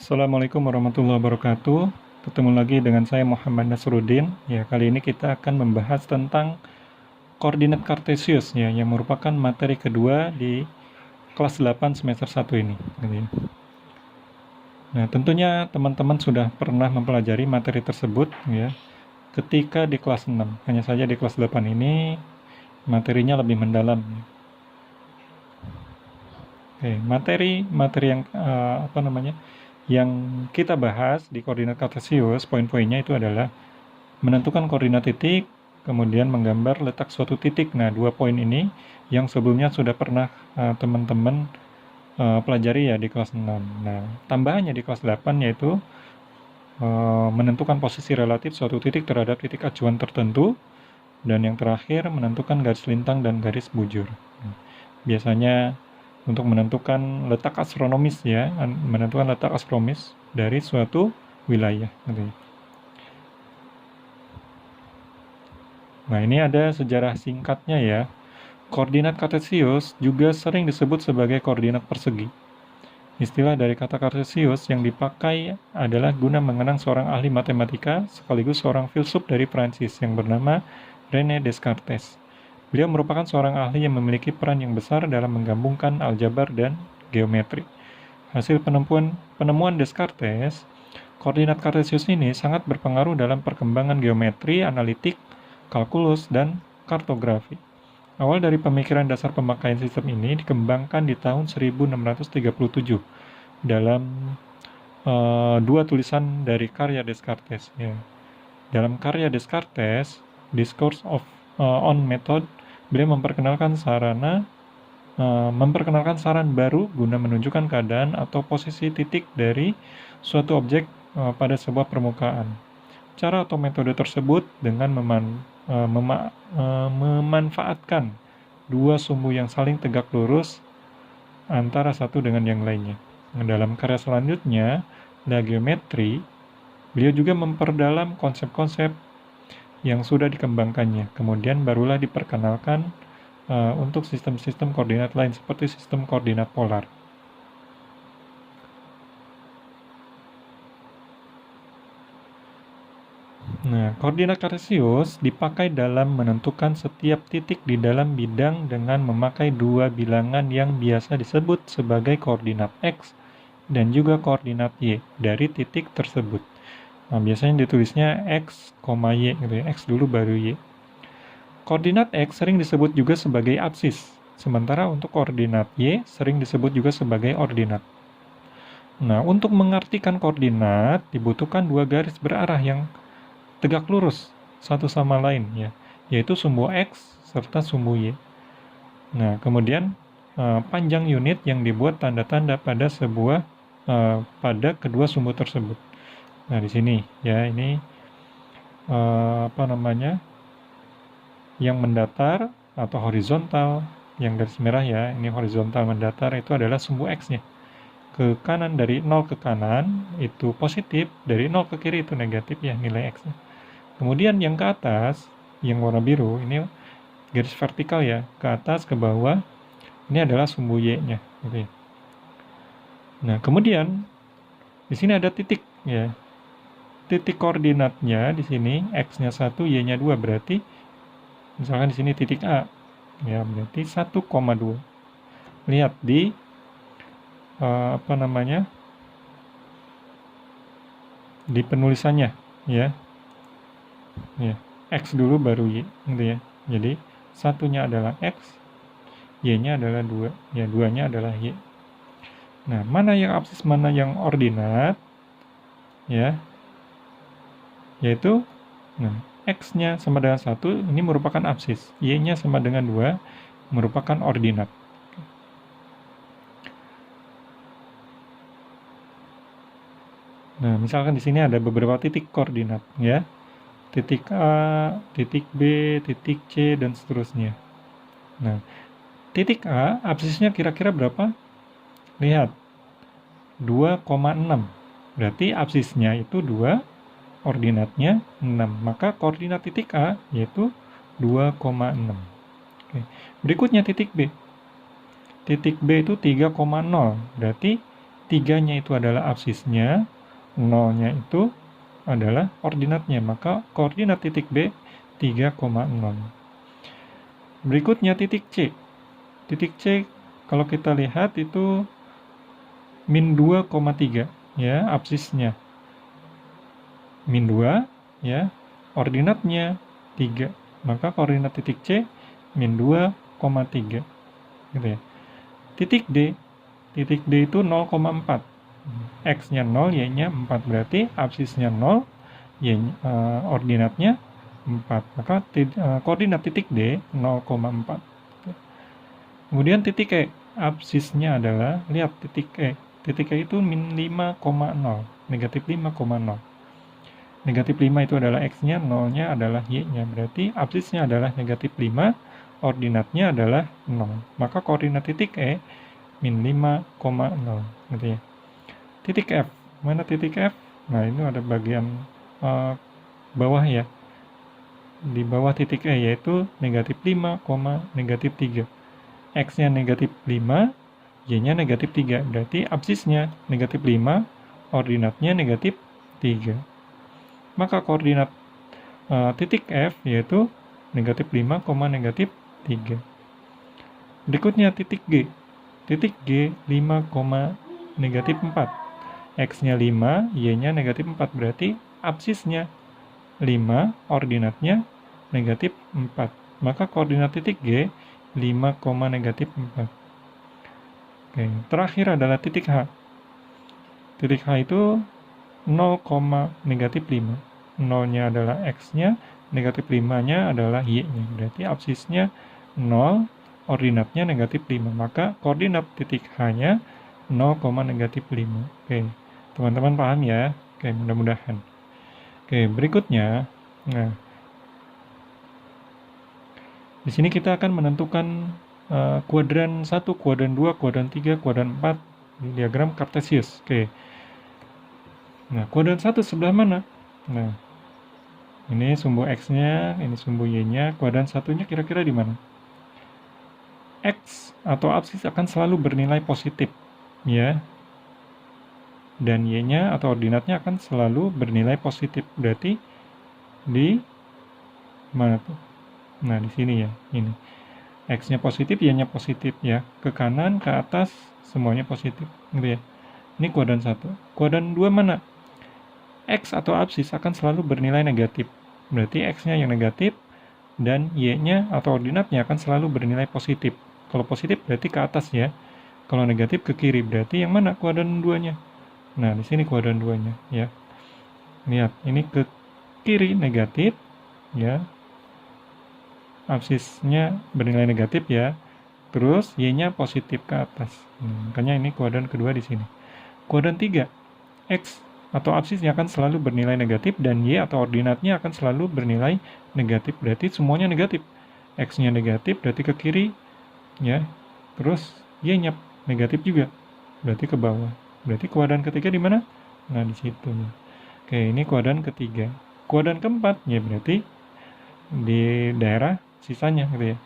Assalamualaikum warahmatullahi wabarakatuh. Ketemu lagi dengan saya Muhammad Nasruddin. Ya, kali ini kita akan membahas tentang koordinat kartesius ya, yang merupakan materi kedua di kelas 8 semester 1 ini. Gitu ya. Nah, tentunya teman-teman sudah pernah mempelajari materi tersebut ya, ketika di kelas 6. Hanya saja di kelas 8 ini materinya lebih mendalam. Oke, materi yang yang kita bahas di koordinat kartesius, poin-poinnya itu adalah menentukan koordinat titik, kemudian menggambar letak suatu titik. Nah, dua poin ini yang sebelumnya sudah pernah teman-teman pelajari ya di kelas 6. Nah, tambahannya di kelas 8 yaitu menentukan posisi relatif suatu titik terhadap titik acuan tertentu, dan yang terakhir menentukan garis lintang dan garis bujur. Biasanya untuk menentukan letak astronomis ya, menentukan letak astronomis dari suatu wilayah. Nah, ini ada sejarah singkatnya ya. Koordinat kartesius juga sering disebut sebagai koordinat persegi. Istilah dari kata kartesius yang dipakai adalah guna mengenang seorang ahli matematika sekaligus seorang filsuf dari Prancis yang bernama René Descartes. Beliau merupakan seorang ahli yang memiliki peran yang besar dalam menggabungkan aljabar dan geometri. Hasil penemuan Descartes, koordinat kartesius ini sangat berpengaruh dalam perkembangan geometri, analitik, kalkulus, dan kartografi. Awal dari pemikiran dasar pemakaian sistem ini dikembangkan di tahun 1637 dalam dua tulisan dari karya Descartes. Ya. Dalam karya Descartes, Discourse on Method, beliau memperkenalkan saran baru guna menunjukkan keadaan atau posisi titik dari suatu objek pada sebuah permukaan. Cara atau metode tersebut dengan memanfaatkan dua sumbu yang saling tegak lurus antara satu dengan yang lainnya. Dalam karya selanjutnya, La Geometrie, beliau juga memperdalam konsep-konsep yang sudah dikembangkannya. Kemudian barulah diperkenalkan untuk sistem-sistem koordinat lain seperti sistem koordinat polar. Nah, koordinat kartesius dipakai dalam menentukan setiap titik di dalam bidang dengan memakai dua bilangan yang biasa disebut sebagai koordinat X dan juga koordinat Y dari titik tersebut. Nah, biasanya ditulisnya X, Y gitu ya. X dulu baru Y. Koordinat X sering disebut juga sebagai absis, sementara untuk koordinat Y sering disebut juga sebagai ordinat. Nah, untuk mengartikan koordinat dibutuhkan dua garis berarah yang tegak lurus satu sama lain ya, yaitu sumbu X serta sumbu Y. Nah, kemudian panjang unit yang dibuat tanda-tanda pada kedua sumbu tersebut. Nah, di sini ya, ini yang mendatar atau horizontal, yang garis merah ya, ini horizontal mendatar itu adalah sumbu X-nya. Ke kanan dari 0 ke kanan itu positif, dari 0 ke kiri itu negatif ya nilai X-nya. Kemudian yang ke atas, yang warna biru, ini garis vertikal ya, ke atas ke bawah, ini adalah sumbu Y-nya. Gitu ya. Nah, kemudian di sini ada titik ya. Titik koordinatnya di sini X-nya 1, Y-nya 2, berarti misalkan di sini titik A, ya berarti 1,2. Lihat di di penulisannya ya. Ya, X dulu baru Y, gitu ya. Jadi satunya adalah X, Y-nya adalah 2, ya 2-nya adalah Y. Nah, mana yang absis, mana yang ordinat, ya, yaitu, nah, X-nya sama dengan 1, ini merupakan absis, Y-nya sama dengan 2, merupakan ordinat. Nah, misalkan di sini ada beberapa titik koordinat, ya. Titik A, titik B, titik C, dan seterusnya. Nah, titik A, absisnya kira-kira berapa? Lihat, 2,6. Berarti absisnya itu 2, ordinatnya 6. Maka koordinat titik A yaitu 2,6. Oke. Berikutnya titik B. Titik B itu 3,0. Berarti 3-nya itu adalah absisnya, 0-nya itu adalah ordinatnya, maka koordinat titik B 3,0. Berikutnya titik C. Titik C kalau kita lihat itu min 2,3 ya, absisnya min 2 ya, ordinatnya 3, maka koordinat titik C min 2,3 gitu ya. Titik D itu 0,4, X-nya 0, Y-nya 4, berarti absisnya 0, ordinatnya 4, maka koordinat titik D 0,4. Kemudian titik E, absisnya adalah, lihat titik E itu min 5,0, negatif 5,0. Negatif 5 itu adalah X-nya, 0-nya adalah Y-nya, berarti absisnya adalah negatif 5, ordinatnya adalah 0, maka koordinat titik E min 5,0 gitu ya. Titik F, mana titik F? Nah, ini ada bagian bawah ya, di bawah titik E, yaitu negatif 5, negatif 3. X-nya negatif 5, Y-nya negatif 3, berarti absisnya negatif 5, ordinatnya negatif 3. Maka koordinat titik F yaitu negatif 5, negatif 3. Berikutnya titik G. Titik G 5, negatif 4. X-nya 5, Y-nya negatif 4, berarti absisnya 5, ordinatnya negatif 4. Maka koordinat titik G 5, negatif 4. Oke, terakhir adalah titik H. Titik H itu 0, negatif 5. 0-nya adalah X-nya, negatif 5-nya adalah Y-nya. Berarti absisnya 0, ordinatnya negatif 5. Maka koordinat titik H-nya 0, negatif 5. Oke, teman-teman paham ya? Oke, mudah-mudahan. Oke, berikutnya. Nah, di sini kita akan menentukan kuadran 1, kuadran 2, kuadran 3, kuadran 4 di diagram Cartesius. Oke. Nah, kuadran 1 sebelah mana? Nah, ini sumbu X-nya, ini sumbu Y-nya, kuadran 1-nya kira-kira di mana? X atau absis akan selalu bernilai positif, ya. Dan Y-nya atau ordinatnya akan selalu bernilai positif. Berarti di mana tuh? Nah, di sini ya, ini. X-nya positif, Y-nya positif ya. Ke kanan, ke atas, semuanya positif, gitu ya. Ini kuadran 1. Kuadran 2 mana? X atau absis akan selalu bernilai negatif. Berarti X-nya yang negatif, dan Y-nya atau ordinatnya akan selalu bernilai positif. Kalau positif berarti ke atas ya. Kalau negatif ke kiri, berarti yang mana kuadran 2-nya? Nah, di sini kuadran 2-nya ya. Lihat, ini ke kiri negatif ya. Absisnya bernilai negatif ya. Terus Y-nya positif ke atas. Makanya ini kuadran kedua di sini. Kuadran 3, X atau absisnya akan selalu bernilai negatif dan Y atau ordinatnya akan selalu bernilai negatif. Berarti semuanya negatif. X-nya negatif berarti ke kiri ya. Terus Y-nya negatif juga. Berarti ke bawah. Berarti kuadran ketiga di mana? Nah, di situ. Oke, ini kuadran ketiga. Kuadran keempat ya berarti di daerah sisanya gitu ya.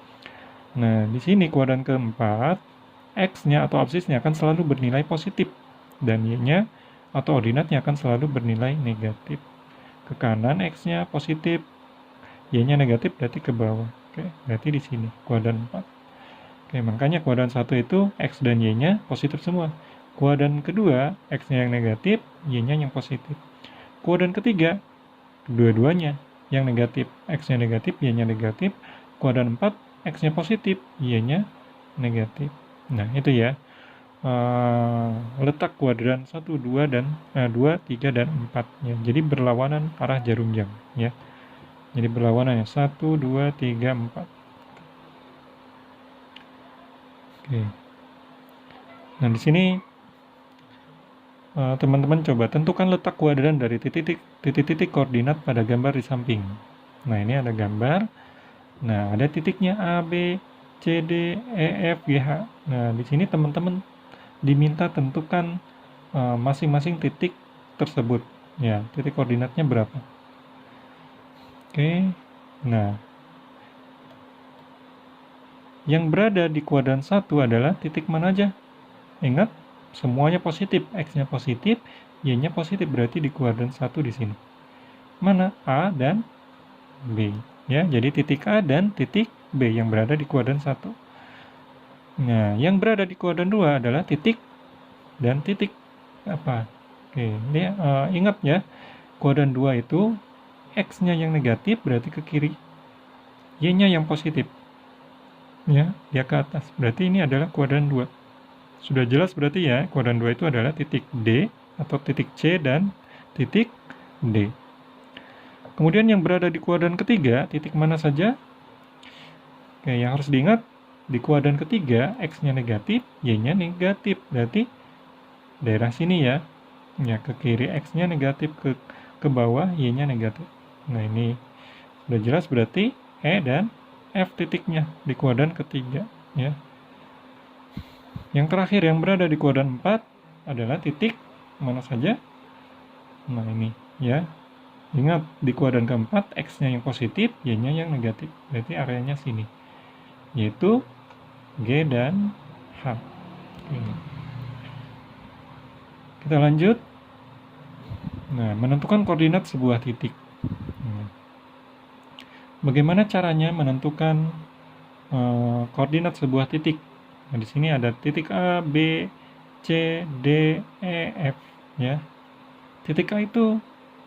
Nah, di sini kuadran keempat, X-nya atau absisnya akan selalu bernilai positif dan Y-nya atau ordinatnya akan selalu bernilai negatif. Ke kanan X-nya positif, Y-nya negatif berarti ke bawah. Oke, berarti di sini kuadran 4. Oke, makanya kuadran 1 itu X dan Y-nya positif semua. Kuadran kedua, X-nya yang negatif, Y-nya yang positif. Kuadran ketiga, dua-duanya yang negatif. X-nya negatif, Y-nya negatif. Kuadran 4, X-nya positif, Y-nya negatif. Nah, itu ya. Letak kuadran 1, 2, dan 2, 3, dan 4 ya. Jadi berlawanan arah jarum jam ya. Jadi berlawanan ya 1, 2, 3, 4. Oke. Nah, di sini teman-teman coba tentukan letak kuadran dari titik-titik koordinat pada gambar di samping. Nah, ini ada gambar. Nah, ada titiknya A, B, C, D, E, F, G, H. Nah, di sini teman-teman diminta tentukan masing-masing titik tersebut. Ya, titik koordinatnya berapa. Oke. Nah, yang berada di kuadran 1 adalah titik mana aja? Ingat, semuanya positif, X-nya positif, Y-nya positif, berarti di kuadran 1 di sini. Mana? A dan B. Ya, jadi titik A dan titik B yang berada di kuadran 1. Nah, yang berada di kuadran 2 adalah titik dan titik apa? Oke, ini ingat ya, kuadran 2 itu X-nya yang negatif berarti ke kiri, Y-nya yang positif. Ya, dia ke atas. Berarti ini adalah kuadran 2. Sudah jelas berarti ya, kuadran 2 itu adalah titik D atau titik C dan titik D. Kemudian yang berada di kuadran ketiga, titik mana saja? Oke, yang harus diingat, di kuadran ketiga, X-nya negatif, Y-nya negatif. Berarti daerah sini ya. Ya, ke kiri X-nya negatif, ke bawah Y-nya negatif. Nah, ini sudah jelas berarti E dan F titiknya di kuadran ketiga. Ya. Yang terakhir yang berada di kuadran 4 adalah titik mana saja? Nah, ini ya. Ingat, di kuadran keempat, X-nya yang positif, Y-nya yang negatif. Berarti areanya sini. Yaitu G dan H. Ini. Kita lanjut. Nah, menentukan koordinat sebuah titik. Bagaimana caranya menentukan koordinat sebuah titik? Nah, di sini ada titik A, B, C, D, E, F. Ya. Titik A itu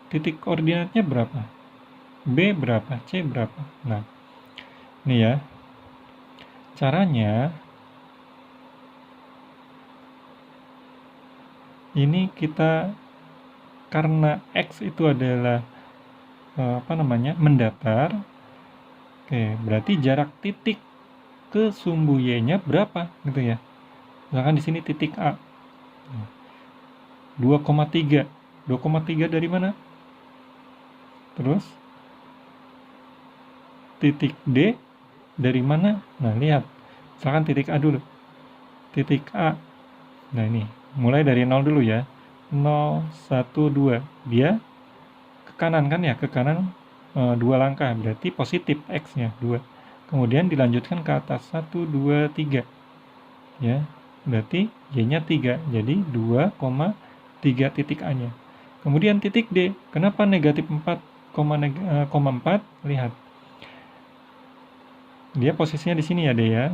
titik koordinatnya berapa? B berapa? C berapa? Nah, ini ya. Caranya, ini kita, karena X itu adalah mendatar. Oke, berarti jarak titik ke sumbu Y-nya berapa gitu ya. Misalkan di sini titik A. 2,3. 2,3 dari mana? Terus titik D dari mana? Nah, lihat. Misalkan titik A dulu. Titik A. Nah, ini. Mulai dari 0 dulu ya. 0, 1, 2. Dia ke kanan kan ya? Ke kanan 2 langkah. Berarti positif X-nya 2. Kemudian dilanjutkan ke atas. 1, 2, 3. Ya. Berarti Y-nya 3. Jadi 2,3 titik A-nya. Kemudian titik D. Kenapa negatif 4,4? Lihat. Dia posisinya di sini ya, D ya.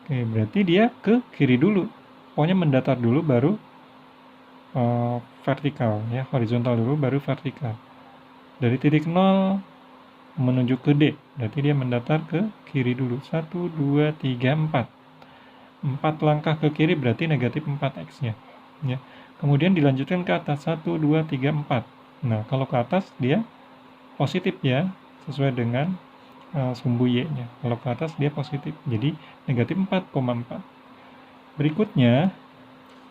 Oke, berarti dia ke kiri dulu. Pokoknya mendatar dulu baru vertikal ya, horizontal dulu baru vertikal. Dari titik 0 menuju ke D, berarti dia mendatar ke kiri dulu. 1, 2, 3, 4. 4 langkah ke kiri berarti negatif 4X-nya. Ya. Kemudian dilanjutkan ke atas. 1, 2, 3, 4. Nah, kalau ke atas dia positif ya, sesuai dengan sumbu Y-nya. Kalau ke atas dia positif, jadi negatif 4,4. Berikutnya,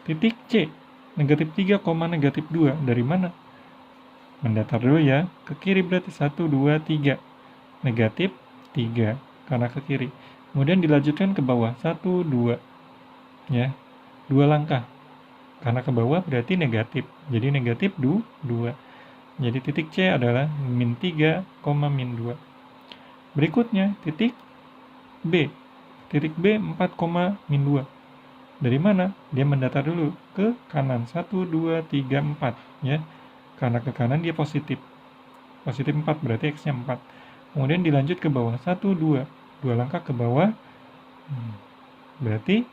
titik C, negatif 3, negatif 2. Dari mana? Mendatar dulu ya, ke kiri berarti 1, 2, 3. Negatif 3, karena ke kiri. Kemudian dilanjutkan ke bawah, 1, 2. Ya, 2 langkah. Karena ke bawah berarti negatif, jadi negatif 2. Jadi titik C adalah min 3, min 2. Berikutnya, titik B. Titik B 4, min 2. Dari mana? Dia mendatar dulu ke kanan. 1, 2, 3, 4. Ya. Karena ke kanan dia positif. Positif 4 berarti X-nya 4. Kemudian dilanjut ke bawah. 1, 2. 2 langkah ke bawah. Berarti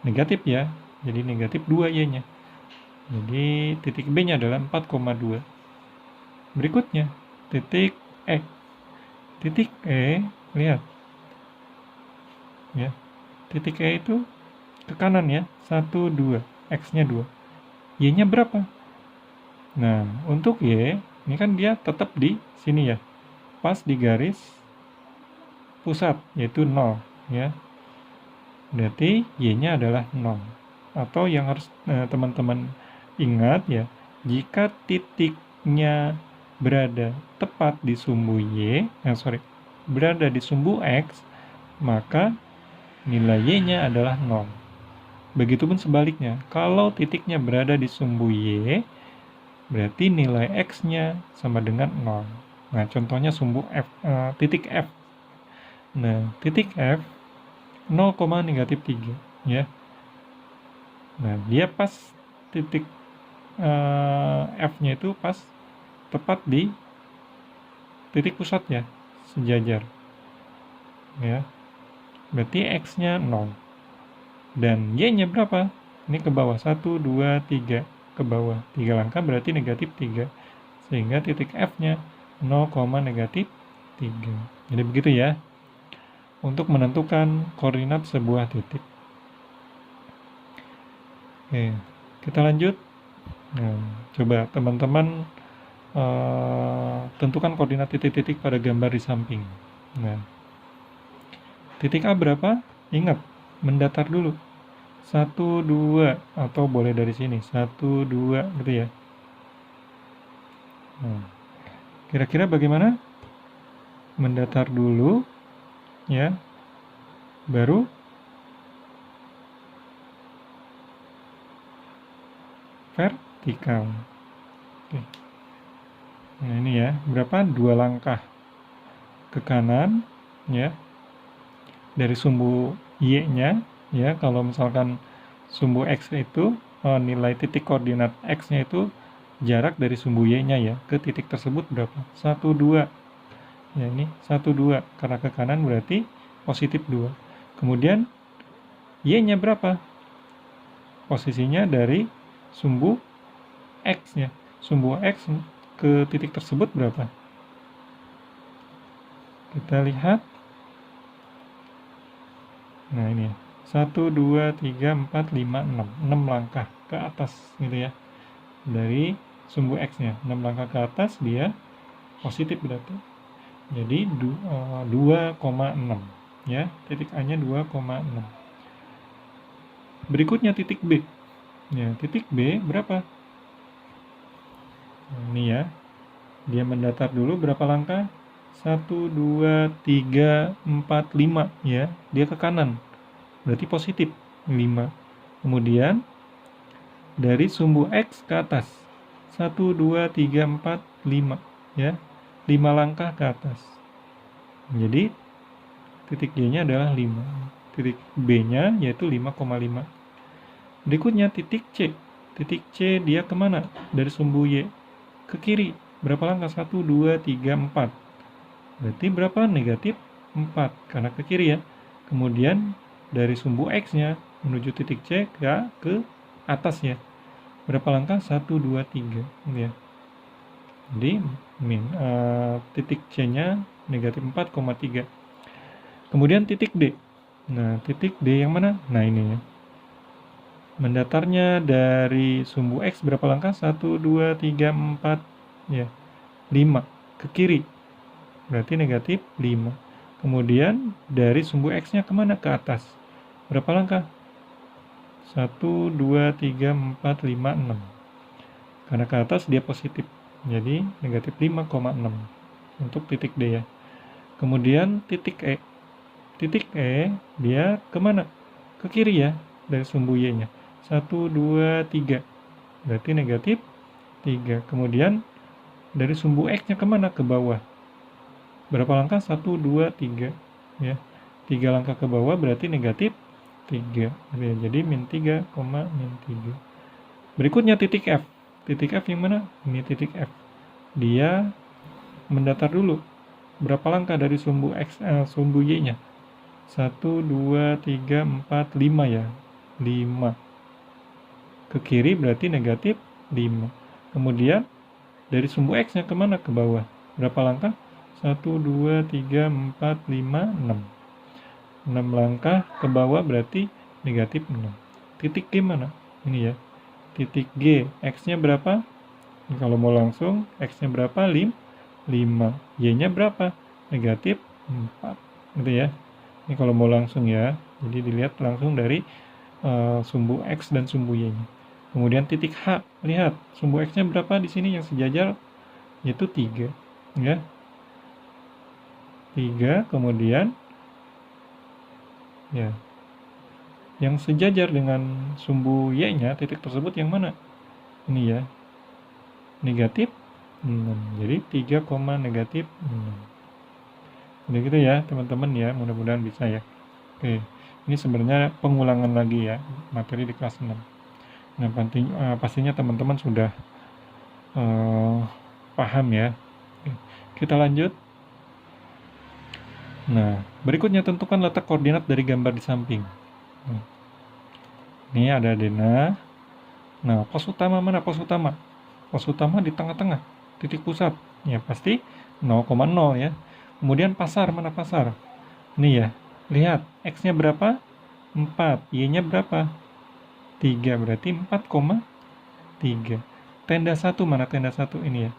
negatif ya. Jadi negatif 2 Y-nya. Jadi titik B-nya adalah 4,2. Berikutnya, titik E. Titik E, lihat. Ya. Titik E itu ke kanan ya. 1, 2. X-nya 2. Y-nya berapa? Nah, untuk Y, ini kan dia tetap di sini ya. Pas di garis pusat, yaitu 0. Ya. Berarti Y-nya adalah 0. Atau yang harus teman-teman ingat ya, jika titiknya berada tepat di sumbu berada di sumbu X, maka nilai Y-nya adalah 0. Begitupun sebaliknya, kalau titiknya berada di sumbu Y, berarti nilai X-nya sama dengan 0. Nah, contohnya sumbu F, titik F. Nah, titik F 0, negatif 3. Ya. Nah, dia pas titik F-nya itu pas tepat di titik pusatnya, sejajar. Ya, berarti X-nya 0. Dan Y-nya berapa? Ini ke bawah, 1, 2, 3. Ke bawah, 3 langkah berarti negatif 3. Sehingga titik F-nya 0, negatif 3. Jadi begitu ya, untuk menentukan koordinat sebuah titik. Oke, kita lanjut. Nah, coba teman-teman tentukan koordinat titik-titik pada gambar di samping. Nah, titik A berapa? Ingat, mendatar dulu. 1, 2, atau boleh dari sini. 1, 2, gitu ya. Nah, kira-kira bagaimana? Mendatar dulu, ya. Baru vertikal. Oke. Nah, ini ya, berapa? 2 langkah ke kanan, ya. Dari sumbu Y-nya, ya, kalau misalkan sumbu X itu nilai titik koordinat X-nya itu jarak dari sumbu Y-nya ya ke titik tersebut berapa? 1, 2. Ya, ini 1, 2. Karena ke kanan berarti positif 2. Kemudian Y-nya berapa? Posisinya dari sumbu X-nya. Sumbu X ke titik tersebut berapa? Kita lihat. Nah, ini ya. 1, 2, 3, 4, 5, 6. 6 langkah ke atas gitu ya. Dari sumbu X-nya. 6 langkah ke atas dia positif berarti. Jadi 2,6 ya. Titik A-nya 2,6. Berikutnya titik B. Ya, titik B berapa? Nah, ini ya. Dia mendatar dulu berapa langkah? 1, 2, 3, 4, 5 ya. Dia ke kanan. Berarti positif 5. Kemudian dari sumbu X ke atas. 1, 2, 3, 4, 5 ya. 5 langkah ke atas. Jadi titik Y-nya adalah 5. Titik B-nya yaitu 5,5. Berikutnya titik C. Titik C dia kemana? Dari sumbu Y ke kiri. Berapa langkah? 1, 2, 3, 4. Berarti berapa? Negatif 4. Karena ke kiri ya. Kemudian dari sumbu X-nya menuju titik C ke atasnya. Berapa langkah? 1, 2, 3. Ya. Jadi titik C-nya negatif 4,3. Kemudian titik D. Nah, titik D yang mana? Nah, ini ya. Mendatarnya dari sumbu X berapa langkah? 1, 2, 3, 4, ya. 5 ke kiri. Berarti negatif 5. Kemudian dari sumbu X-nya kemana? Ke atas. Berapa langkah? 1, 2, 3, 4, 5, 6. Karena ke atas dia positif. Jadi negatif 5,6 untuk titik D ya. Kemudian titik E. Titik E dia kemana? Ke kiri ya dari sumbu Y-nya. 1, 2, 3. Berarti negatif 3. Kemudian dari sumbu X-nya kemana? Ke bawah. Berapa langkah? 1, 2, 3. Ya. 3 langkah ke bawah berarti negatif 3. Jadi min 3, min 3. Berikutnya titik F. Titik F yang mana? Ini titik F. Dia mendatar dulu. Berapa langkah dari sumbu sumbu Y-nya? 1, 2, 3, 4, 5 ya. 5. Ke kiri berarti negatif 5. Kemudian dari sumbu X-nya kemana? Ke bawah. Berapa langkah? 1, 2, 3, 4, 5, 6. 6 langkah ke bawah berarti negatif 6. Titik G mana? Ini ya. Titik G. X-nya berapa? Kalau mau langsung, X-nya berapa? 5. Y-nya berapa? Negatif 4. Gitu ya. Ini kalau mau langsung ya. Jadi dilihat langsung dari sumbu X dan sumbu Y-nya. Kemudian titik H. Lihat, sumbu X-nya berapa di sini yang sejajar? Yaitu 3. Ya. 3, kemudian ya. Yang sejajar dengan sumbu Y-nya, titik tersebut yang mana? Ini ya. Negatif 6. Jadi 3, negatif 6. Udah gitu ya teman-teman ya, mudah-mudahan bisa ya. Oke, ini sebenarnya pengulangan lagi ya, materi di kelas 6. Nah, pastinya teman-teman sudah paham ya. Oke, kita lanjut. Nah, berikutnya tentukan letak koordinat dari gambar di samping. Nah, ini ada denah. Nah, pos utama mana pos utama? Pos utama di tengah-tengah, titik pusat. Ya, pasti 0,0 ya. Kemudian pasar, mana pasar? Ini ya, lihat, X-nya berapa? 4. Y-nya berapa? 3, berarti 4,3. Tenda 1, mana tenda 1? Ini ya.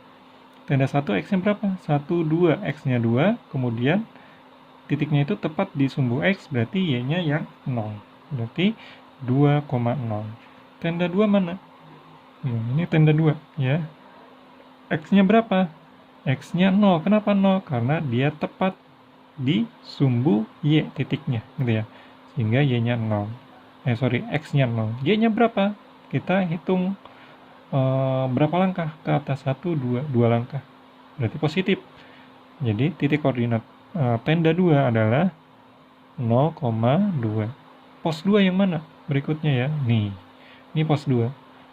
Tenda 1 X-nya berapa? 1, 2. X-nya 2, kemudian titiknya itu tepat di sumbu X, berarti Y-nya yang 0. Berarti 2,0. Tenda 2 mana? Ini tenda 2 ya. X-nya berapa? X-nya 0. Kenapa 0? Karena dia tepat di sumbu Y titiknya, gitu ya. Sehingga Y-nya 0. X-nya 0. Y-nya berapa? Kita hitung berapa langkah ke atas? 1, 2 langkah. Berarti positif. Jadi titik koordinat tenda 2 adalah 0,2. Pos 2 yang mana? Berikutnya ya. Nih. Ini pos 2.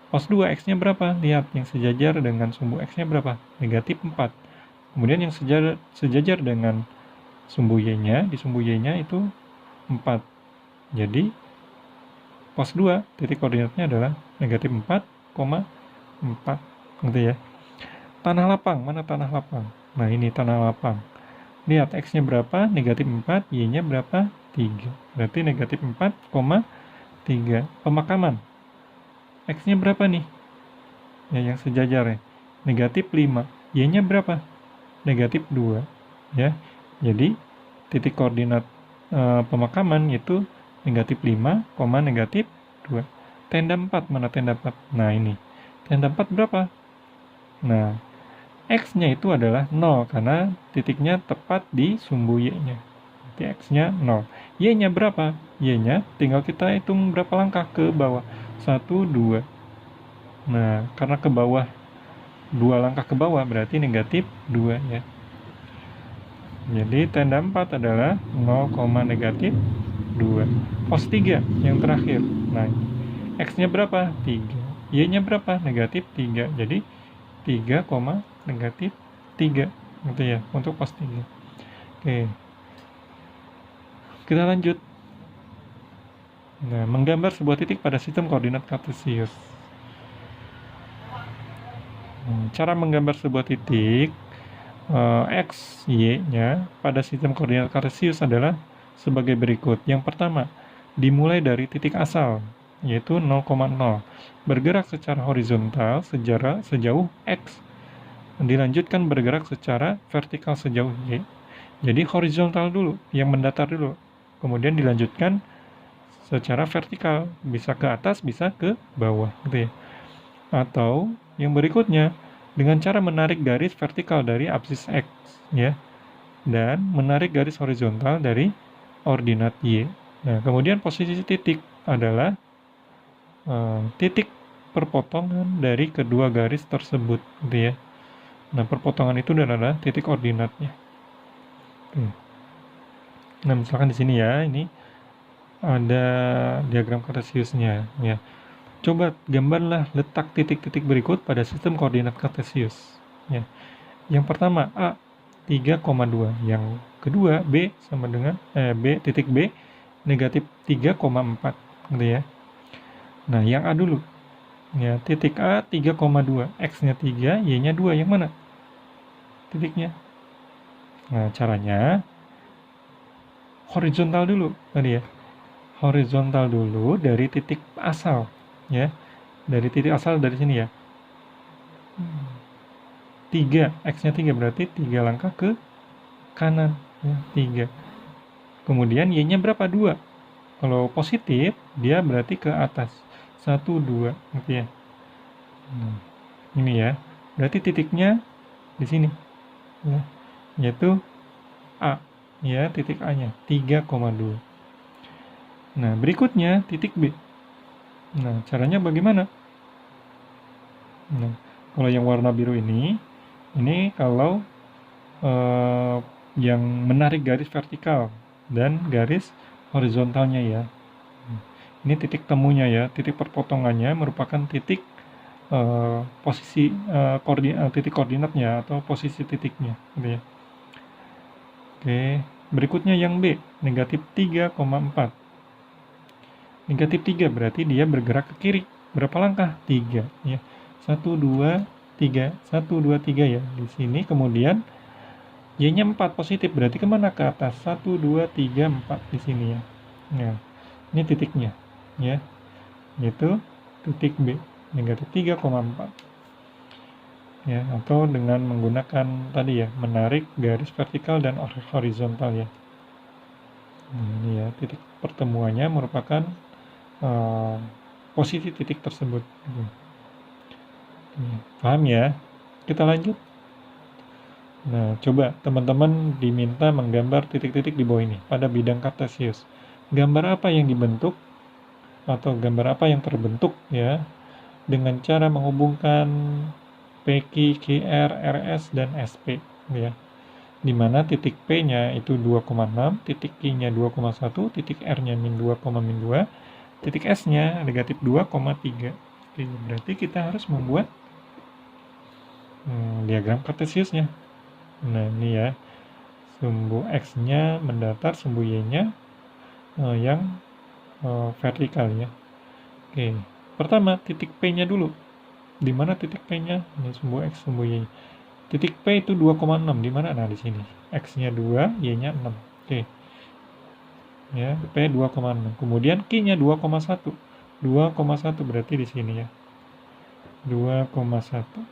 Pos 2 X-nya berapa? Lihat, yang sejajar dengan sumbu X-nya berapa? Negatif 4. Kemudian yang sejajar dengan sumbu Y-nya, di sumbu Y-nya itu 4. Jadi, pos 2, titik koordinatnya adalah negatif 4,4. Gitu ya. Tanah lapang, mana tanah lapang? Nah, ini tanah lapang. Lihat, X-nya berapa? Negatif 4, Y-nya berapa? 3. Berarti negatif 4,3. Pemakaman. X-nya berapa nih? Ya, yang sejajar ya. Negatif 5. Y-nya berapa? Negatif 2. Ya. Jadi, titik koordinat pemakaman itu negatif 5, negatif 2. Tenda 4, mana tenda 4? Nah, ini. Tenda 4 berapa? Nah, X-nya itu adalah 0, karena titiknya tepat di sumbu Y-nya. Berarti X-nya 0. Y-nya berapa? Y-nya tinggal kita hitung berapa langkah ke bawah. 1, 2. Nah, karena ke bawah, 2 langkah ke bawah berarti negatif 2 ya. Jadi tenda 4 adalah 0, negatif 2. Pos 3 yang terakhir. Nah, X-nya berapa? 3. Y-nya berapa? Negatif 3. Jadi 3, negatif 3. Gitu ya, untuk pos 3. Oke. Kita lanjut. Nah, menggambar sebuah titik pada sistem koordinat kartesius. Cara menggambar sebuah titik X, Y-nya pada sistem koordinat kartesius adalah sebagai berikut. Yang pertama, dimulai dari titik asal, yaitu 0,0. Bergerak secara horizontal sejauh X. Dilanjutkan bergerak secara vertikal sejauh Y. Jadi horizontal dulu, yang mendatar dulu. Kemudian dilanjutkan secara vertikal, bisa ke atas, bisa ke bawah, gitu ya. Atau yang berikutnya, dengan cara menarik garis vertikal dari absis X, ya, dan menarik garis horizontal dari ordinat Y. Nah, kemudian posisi titik adalah titik perpotongan dari kedua garis tersebut, gitu ya. Nah, perpotongan itu adalah titik ordinatnya. Nah, misalkan di sini ya, ini ada diagram kartesiusnya, ya. Coba gambarlah letak titik-titik berikut pada sistem koordinat kartesius. Ya. Yang pertama A 3,2, yang kedua B sama dengan titik B negatif 3,4, gitu ya. Nah, yang A dulu. Ya, titik A 3,2, X-nya 3, Y-nya 2, yang mana titiknya? Nah, caranya horizontal dulu tadi ya. Horizontal dulu dari titik asal, ya. Dari titik asal dari sini ya. 3, X-nya 3 berarti 3 langkah ke kanan, ya, 3. Kemudian Y-nya berapa? 2. Kalau positif, dia berarti ke atas. 1, 2, gitu ya. Ini ya. Berarti titiknya di sini. Ya, yaitu A, ya, titik A-nya 3,2. Nah, berikutnya titik B. Nah, caranya bagaimana? Nah, kalau yang warna biru ini kalau yang menarik garis vertikal dan garis horizontalnya ya. Ini titik temunya ya, titik perpotongannya merupakan titik posisi titik koordinatnya atau posisi titiknya, gitu ya. Oke, berikutnya yang B, negatif 3,4. Negatif 3 berarti dia bergerak ke kiri. Berapa langkah? 3 ya. 1 2 3, 1 2 3 ya. Di sini kemudian Y-nya 4 positif, berarti kemana? Ke atas. 1 2 3 4 di sini ya. Nah, ini titiknya ya. Yaitu titik B, negatif 3,4. Ya, atau dengan menggunakan tadi ya, menarik garis vertikal dan horizontal ya. Ini ya, titik pertemuannya merupakan posisi titik tersebut. Paham ya? Kita lanjut. Nah, coba teman-teman diminta menggambar titik-titik di bawah ini pada bidang kartesius. Gambar apa yang dibentuk atau gambar apa yang terbentuk ya dengan cara menghubungkan PQ, QR, RS, dan SP ya. Di mana titik P-nya itu 2,6, titik Q-nya 2,1, titik R-nya min 2,2, titik S-nya negatif 2,3. Oke, berarti kita harus membuat diagram kartesiusnya. Nah, ini ya. Sumbu X-nya mendatar, sumbu Y-nya yang vertikal ya. Oke, pertama titik P-nya dulu. Di mana titik P-nya? Ini sumbu X, sumbu Y. Titik P itu 2,6, di mana? Nah, di sini. X-nya 2, Y-nya 6. Oke. Ya, P 2,6. Kemudian Q-nya 2,1. 2,1 berarti di sini ya. 2,1.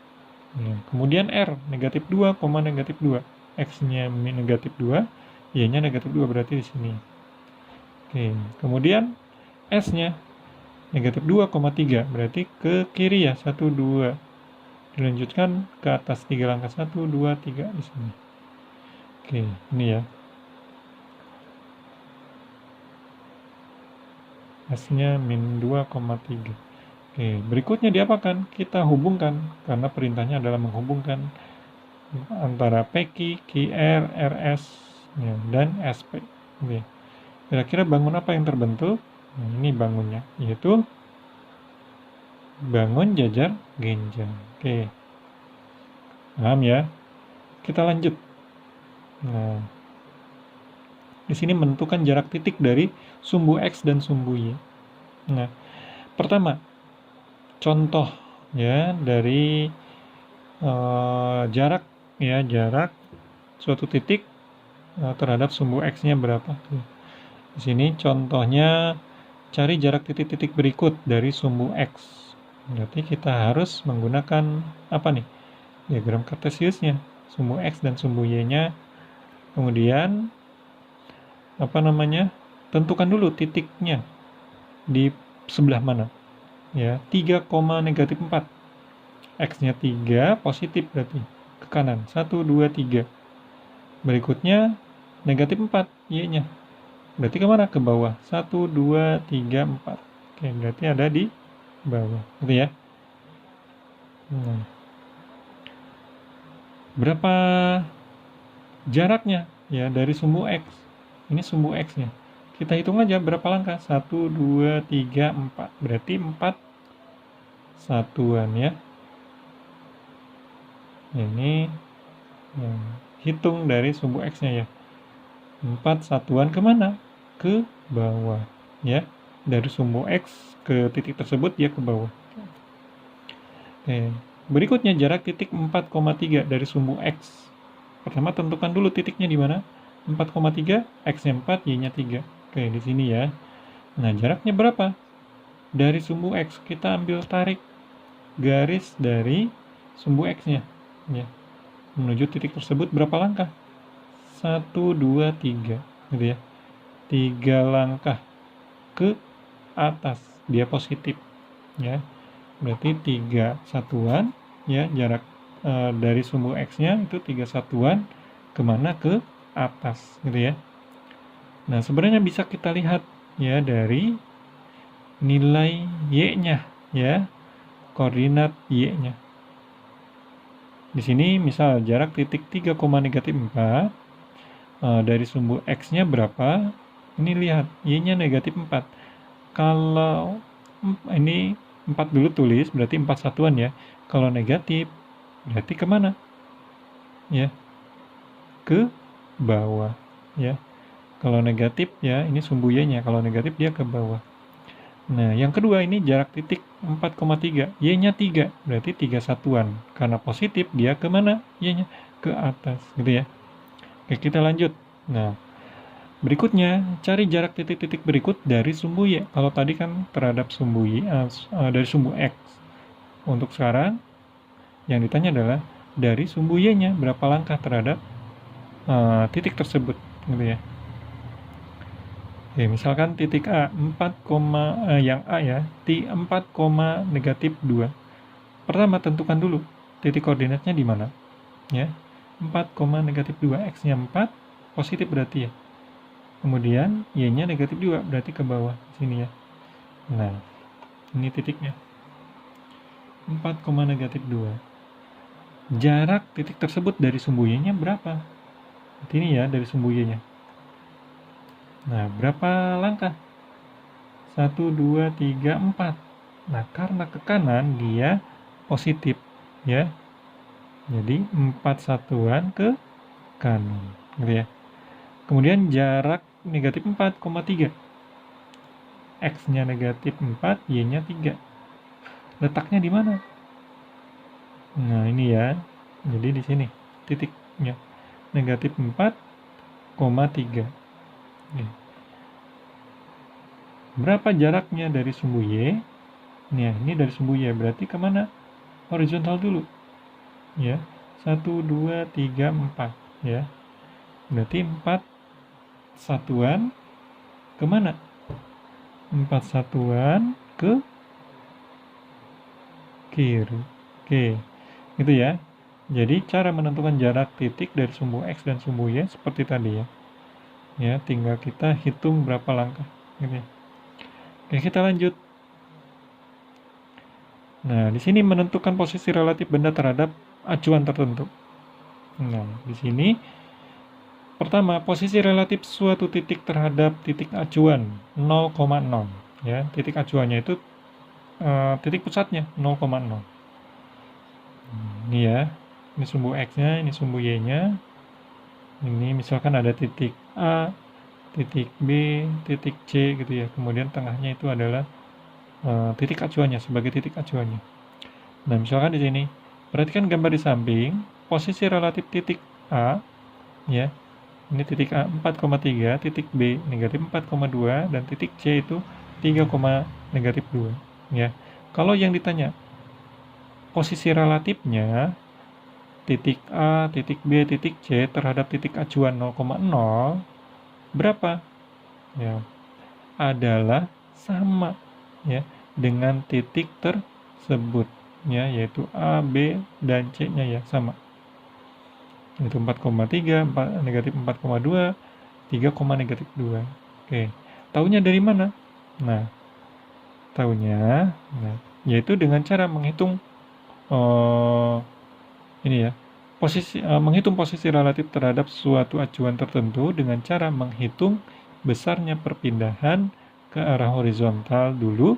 Nah, kemudian R negatif 2, negatif 2. X-nya negatif 2, Y-nya negatif 2 berarti di sini. Oke, kemudian S-nya negatif 2,3 berarti ke kiri ya, 1, 2. Dilanjutkan ke atas 3 langkah, 1, 2, 3 di sini. Oke, ini ya. S-nya min 2,3. Oke, berikutnya diapakan? Kita hubungkan, karena perintahnya adalah menghubungkan antara PQ, QR, RS, ya, dan SP. Oke. Kira-kira bangun apa yang terbentuk? Nah, ini bangunnya, yaitu bangun jajar genjang. Oke, paham ya? Kita lanjut. Nah, di sini menentukan jarak titik dari sumbu X dan sumbu Y. Nah, pertama, contoh ya dari jarak ya, jarak suatu titik terhadap sumbu X-nya berapa. Di sini contohnya cari jarak titik-titik berikut dari sumbu X. Berarti kita harus menggunakan apa nih? Diagram kartesiusnya, sumbu X dan sumbu Y-nya. Kemudian apa namanya? Tentukan dulu titiknya di sebelah mana. Ya, 3, negatif 4. X-nya 3 positif berarti ke kanan. 1, 2, 3. Berikutnya negatif 4 Y-nya. Berarti kemana? Ke bawah. 1, 2, 3, 4. Oke, berarti ada di bawah. Gitu ya. Nah, berapa jaraknya ya dari sumbu X? Ini sumbu X-nya. Kita hitung aja berapa langkah. 1, 2, 3, 4. Berarti 4 satuan ya. Ini yang hitung dari sumbu X-nya ya. 4 satuan kemana? Ke bawah ya. Dari sumbu X ke titik tersebut dia ke bawah. Oke. Berikutnya jarak titik 4,3 dari sumbu X. Pertama tentukan dulu titiknya di mana. 4,3, X-nya 4, Y-nya 3. Oke, di sini ya. Nah, jaraknya berapa? Dari sumbu X kita ambil tarik garis dari sumbu X-nya ya. Menuju titik tersebut berapa langkah? 1, 2, 3 gitu ya. 3 langkah ke atas, dia positif ya. Berarti 3 satuan ya, jarak dari sumbu X-nya itu 3 satuan kemana? Ke atas gitu ya. Nah, sebenarnya bisa kita lihat ya dari nilai Y-nya ya, koordinat Y-nya. Di sini misal jarak titik 3, negatif 4 dari sumbu X-nya berapa? Ini lihat, Y-nya negatif 4. Kalau ini 4 dulu tulis, berarti 4 satuan ya. Kalau negatif, berarti kemana? Ya, ke bawah. Ya, kalau negatif ya, ini sumbu Y-nya. Kalau negatif dia ke bawah. Nah, yang kedua ini jarak titik 4,3. Y-nya 3, berarti 3 satuan. Karena positif, dia kemana? Y-nya ke atas, gitu ya. Oke, kita lanjut. Nah, berikutnya, cari jarak titik-titik berikut dari sumbu Y. Kalau tadi kan terhadap sumbu Y, dari sumbu X. Untuk sekarang, yang ditanya adalah dari sumbu Y-nya, berapa langkah terhadap titik tersebut. Gitu ya. Oke, misalkan titik A, yang A ya, di 4, negatif 2. Pertama, tentukan dulu titik koordinatnya di mana. Ya, 4, negatif 2, X-nya 4, positif berarti ya. Kemudian Y-nya negatif 2, berarti ke bawah sini ya. Nah, ini titiknya. 4, negatif 2. Jarak titik tersebut dari sumbu Y-nya berapa? Ini ya, dari sumbu Y-nya. Nah, berapa langkah? 1, 2, 3, 4. Nah, karena ke kanan dia positif ya. Jadi 4 satuan ke kanan, gitu ya. Kemudian jarak negatif 4,3. X-nya negatif 4, Y-nya 3. Letaknya di mana? Nah, ini ya. Jadi di sini titiknya. Negatif 4,3. Berapa jaraknya dari sumbu Y? Ini dari sumbu Y. Berarti kemana? Horizontal dulu. Ya. 1, 2, 3, 4. Ya. Berarti 4 satuan kemana? 4 satuan ke kiri. Oke, gitu ya. Jadi cara menentukan jarak titik dari sumbu X dan sumbu Y seperti tadi ya. Ya, tinggal kita hitung berapa langkah. Gitu ya. Oke, kita lanjut. Nah, di sini menentukan posisi relatif benda terhadap acuan tertentu. Nah, di sini pertama, posisi relatif suatu titik terhadap titik acuan 0,0. Ya, titik acuannya itu titik pusatnya 0,0. Ini ya, ini sumbu X-nya, ini sumbu Y-nya. Ini misalkan ada titik A, titik B, titik C gitu ya. Kemudian tengahnya itu adalah titik acuannya, sebagai titik acuannya. Nah, misalkan di sini, perhatikan gambar di samping, posisi relatif titik A, ya, ini titik A 4,3, titik B negatif 4,2, dan titik C itu 3, negatif 2. Ya. Kalau yang ditanya, posisi relatifnya titik A, titik B, titik C terhadap titik acuan 0,0 berapa? Ya, adalah sama ya dengan titik tersebut ya, yaitu A, B, dan C-nya ya sama. Itu 4,3, negatif 4,2, 3, negatif 2. Oke. Taunya dari mana? Nah, taunya yaitu dengan cara menghitung ini ya. Menghitung posisi relatif terhadap suatu acuan tertentu dengan cara menghitung besarnya perpindahan ke arah horizontal dulu,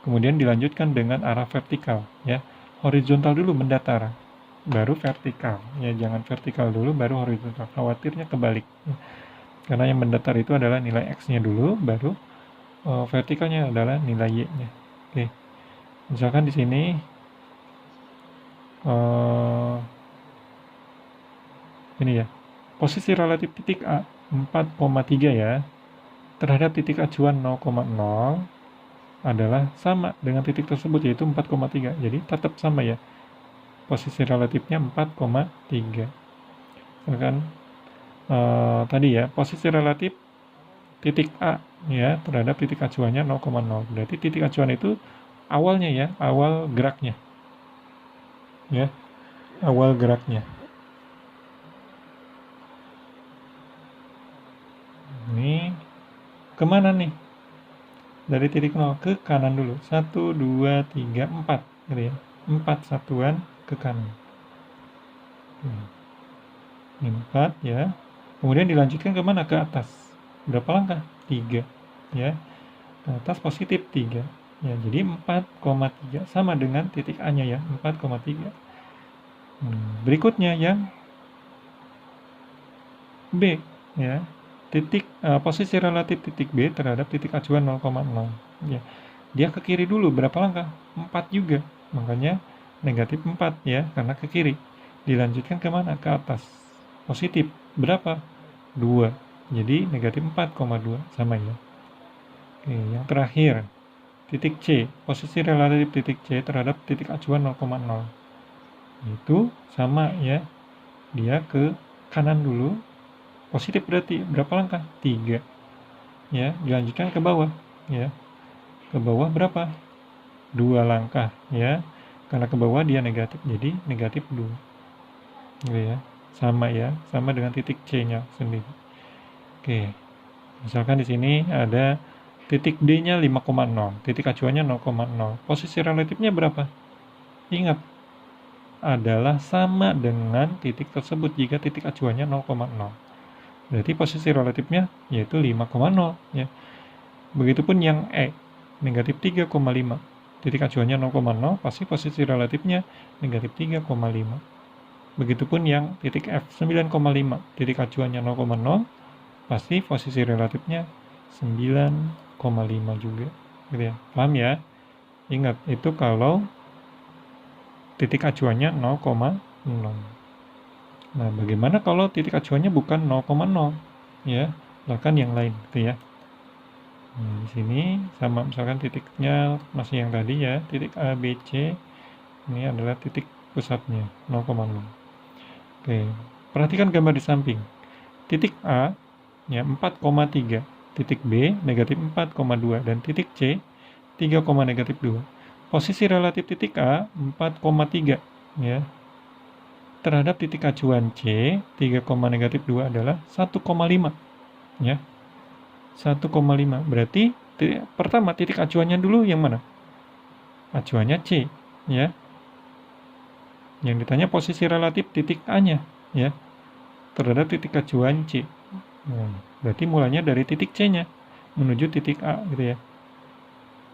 kemudian dilanjutkan dengan arah vertikal ya. Horizontal dulu mendatar, baru vertikal. Ya, jangan vertikal dulu baru horizontal. Khawatirnya kebalik. Ya. Karena yang mendatar itu adalah nilai X-nya dulu, baru vertikalnya adalah nilai Y-nya. Oke. Misalkan di sini ini ya, posisi relatif titik A 4,3 ya, terhadap titik acuan 0,0 adalah sama dengan titik tersebut, yaitu 4,3. Jadi tetap sama ya, posisi relatifnya 4,3. Misalkan tadi ya, posisi relatif titik A ya terhadap titik acuannya 0,0. Berarti titik acuan itu awalnya ya, awal geraknya. Ya, awal geraknya. Ini kemana nih? Dari titik 0 ke kanan dulu. 1, 2, 3, 4. Gitu ya. 4 satuan ke kanan. Ini 4 ya. Kemudian dilanjutkan kemana? Ke atas. Berapa langkah? 3. Ya. ke atas positif 3. Ya, jadi 4,3 sama dengan titik A-nya ya, 4,3. Berikutnya yang B ya. Posisi relatif titik B terhadap titik acuan 0,0 ya. Dia ke kiri dulu berapa langkah? 4 juga. Makanya negatif 4 ya, karena ke kiri. Dilanjutkan ke mana? Ke atas. Positif berapa? 2. Jadi negatif 4,2 sama ya. Oke, yang terakhir titik C, posisi relatif titik C terhadap titik acuan 0,0. Itu sama ya, dia ke kanan dulu, positif berarti berapa langkah? 3. Ya, dilanjutkan ke bawah ya. Ke bawah berapa? 2 langkah ya. Karena ke bawah dia negatif, jadi negatif 2. Gitu ya. Sama ya, sama dengan titik C-nya sendiri. Oke. Misalkan di sini ada titik D-nya 5,0, titik acuannya 0,0. Posisi relatifnya berapa? Ingat, adalah sama dengan titik tersebut jika titik acuannya 0,0. Berarti posisi relatifnya yaitu 5,0 ya. Begitupun yang E, negatif 3,5. Titik acuannya 0,0, pasti posisi relatifnya negatif 3,5. Begitupun yang titik F, 9,5. Titik acuannya 0,0, pasti posisi relatifnya 9,5 juga. Gitu ya. Paham ya? Ingat, itu kalau titik acuannya 0,0. Nah, bagaimana kalau titik acuannya bukan 0,0? Ya, bahkan yang lain, gitu ya. Nah, di sini sama misalkan titiknya masih yang tadi ya, titik A, B, C. Ini adalah titik pusatnya, 0,0. Oke, perhatikan gambar di samping. Titik A, ya 4,3. Titik B, negatif 4,2. Dan titik C, 3, negatif 2. Posisi relatif titik A, 4,3. Ya, terhadap titik acuan C, 3, negatif 2 adalah 1,5. Ya, 1,5. Berarti pertama titik acuannya dulu yang mana? Acuannya C, ya. Yang ditanya posisi relatif titik A-nya, ya, terhadap titik acuan C. Nah, berarti mulanya dari titik C-nya menuju titik A, gitu ya.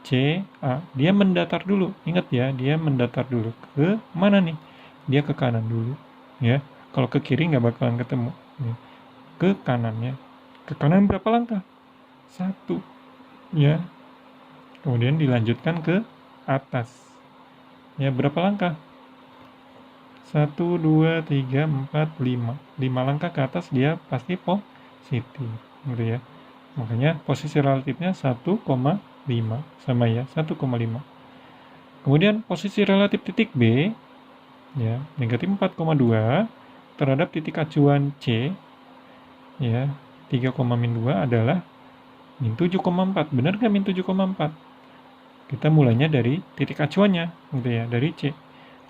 C, A. Dia mendatar dulu. Ingat ya, dia mendatar dulu. Ke mana nih? Dia ke kanan dulu, ya. Kalau ke kiri nggak bakalan ketemu. Ya. Ke kanannya. Ke kanan berapa langkah? 1, ya. Kemudian dilanjutkan ke atas. Ya, berapa langkah? 1, 2, 3, 4, 5. 5 langkah ke atas dia pasti positif, gitu ya. Makanya posisi relatifnya 1,5 sama ya, 1,5. Kemudian posisi relatif titik B ya, negatif 4,2 terhadap titik acuan C ya, 3,-2 adalah min 7,4. Benar nggak min 7,4? Kita mulainya dari titik acuannya, gitu ya, dari C.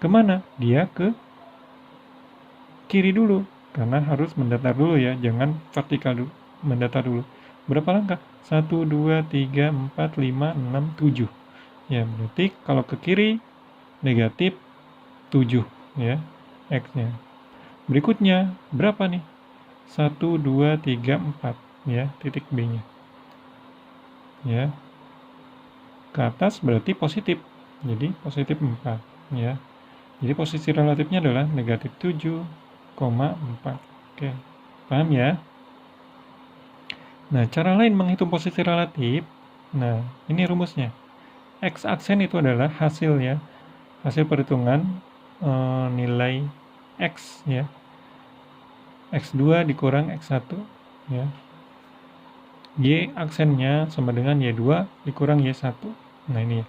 Kemana? Dia ke kiri dulu, karena harus mendatar dulu ya, jangan vertikal dulu, mendatar dulu. Berapa langkah? 1, 2, 3, 4, 5, 6, 7. Ya, berarti kalau ke kiri negatif 7 ya, X-nya. Berikutnya berapa nih? 1, 2, 3, 4 ya, titik B-nya. Ya. Ke atas berarti positif. Jadi positif 4 ya. Jadi posisi relatifnya adalah negatif 7,4. Oke. Paham ya? Nah, cara lain menghitung posisi relatif. Nah, ini rumusnya. X aksen itu adalah hasil ya. Hasil perhitungan nilai X ya. X2 dikurang X1 ya. Y aksennya sama dengan Y2 dikurang Y1. Nah, ini ya.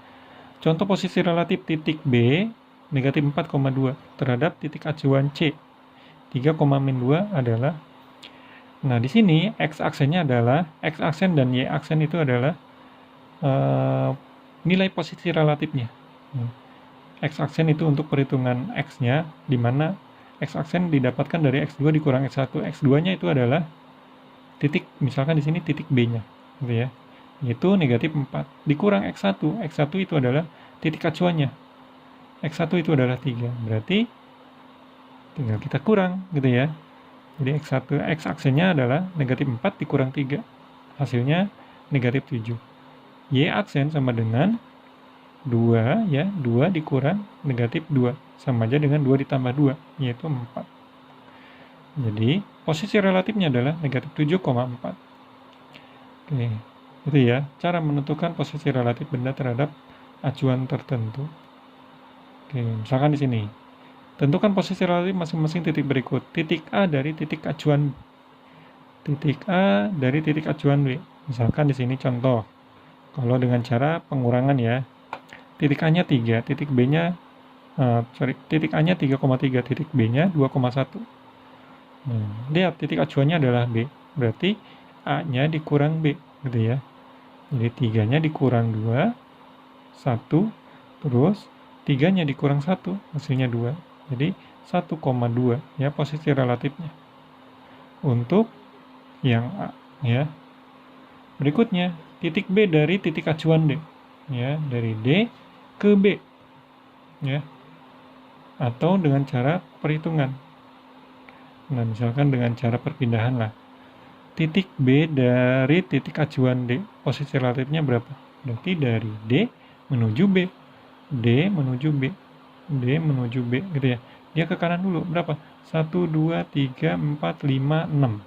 Contoh posisi relatif titik B negatif 4,2 terhadap titik acuan C 3,-2 adalah, nah di sini X aksennya adalah, X aksen dan Y aksen itu adalah nilai posisi relatifnya. X aksen itu untuk perhitungan X-nya, di mana X aksen didapatkan dari X2 dikurang X1. X2-nya itu adalah titik, misalkan di sini titik B-nya, gitu ya. Itu negatif 4 dikurang X1. X1 itu adalah titik acuannya. X1 itu adalah 3. Berarti tinggal kita kurang, gitu ya. Jadi X aksennya adalah negatif 4 dikurang 3. Hasilnya negatif 7. Y aksen sama dengan 2 ya, 2 dikurang negatif 2 sama aja dengan 2 ditambah 2 yaitu 4. Jadi posisi relatifnya adalah negatif 7,4. Oke, itu ya cara menentukan posisi relatif benda terhadap acuan tertentu. Oke, misalkan di sini tentukan posisi relatif masing-masing titik berikut. Titik A dari titik acuan B. Misalkan di sini contoh. Kalau dengan cara pengurangan ya. Titik A-nya 3, titik B-nya titik A-nya 3,3, titik B-nya 2,1. Lihat titik acuannya adalah B. Berarti A-nya dikurang B, gitu ya. Jadi 3-nya dikurang 2, 1, terus 3-nya dikurang 1, hasilnya 2. Jadi 1,2 ya posisi relatifnya. Untuk yang A ya. Berikutnya, titik B dari titik acuan D. Ya, dari D ke B. Ya. Atau dengan cara perhitungan. Nah, misalkan dengan cara perpindahan lah. Titik B dari titik acuan D, posisi relatifnya berapa? Berarti dari D menuju B. D menuju B. D menuju B, gitu ya. Dia ke kanan dulu, berapa? 1, 2, 3, 4, 5, 6.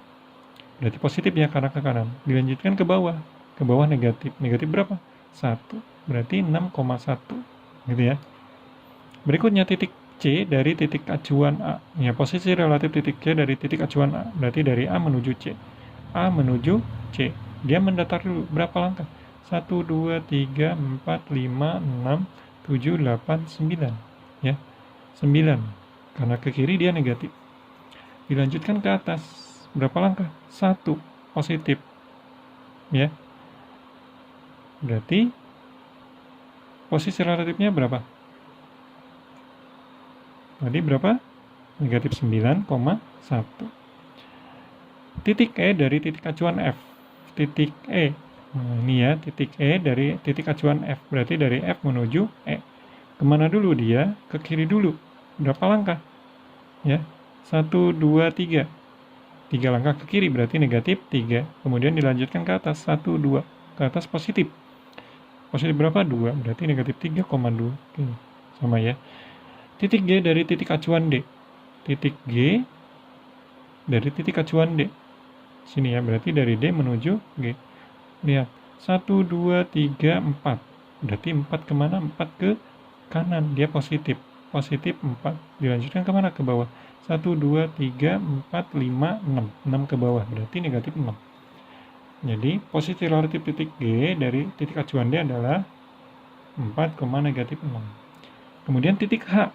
Berarti positif ya karena ke kanan. Dilanjutkan ke bawah. Ke bawah negatif. Negatif berapa? 1. Berarti 6,1. Gitu ya. Berikutnya titik C dari titik acuan A. Ya, posisi relatif titik C dari titik acuan A. Berarti dari A menuju C. A menuju C. Dia mendatar dulu. Berapa langkah? 1, 2, 3, 4, 5, 6, 7, 8, 9. Ya, 9. Karena ke kiri dia negatif. Dilanjutkan ke atas. Berapa langkah? 1. Positif. Ya. Berarti posisi relatifnya berapa? Tadi berapa? Negatif 9,1. Titik E dari titik acuan F. Titik E. Nah, ini ya, titik E dari titik acuan F. Berarti dari F menuju E. Kemana dulu dia? Ke kiri dulu. Berapa langkah? Ya, 1, 2, 3. 3 langkah ke kiri berarti negatif 3. Kemudian dilanjutkan ke atas 1, 2. Ke atas positif. Positif berapa? 2. Berarti negatif 3,2. Oke, sama ya. Titik G dari titik acuan D. Titik G dari titik acuan D. Sini ya, berarti dari D menuju G. Lihat, 1, 2, 3, 4. Berarti 4 kemana? 4 ke kanan. Dia positif. Positif 4. Dilanjutkan kemana? Ke bawah. 1, 2, 3, 4, 5, 6. 6 ke bawah. Berarti negatif 6. Jadi, posisi relatif titik G dari titik acuan D adalah 4, negatif 6. Kemudian titik H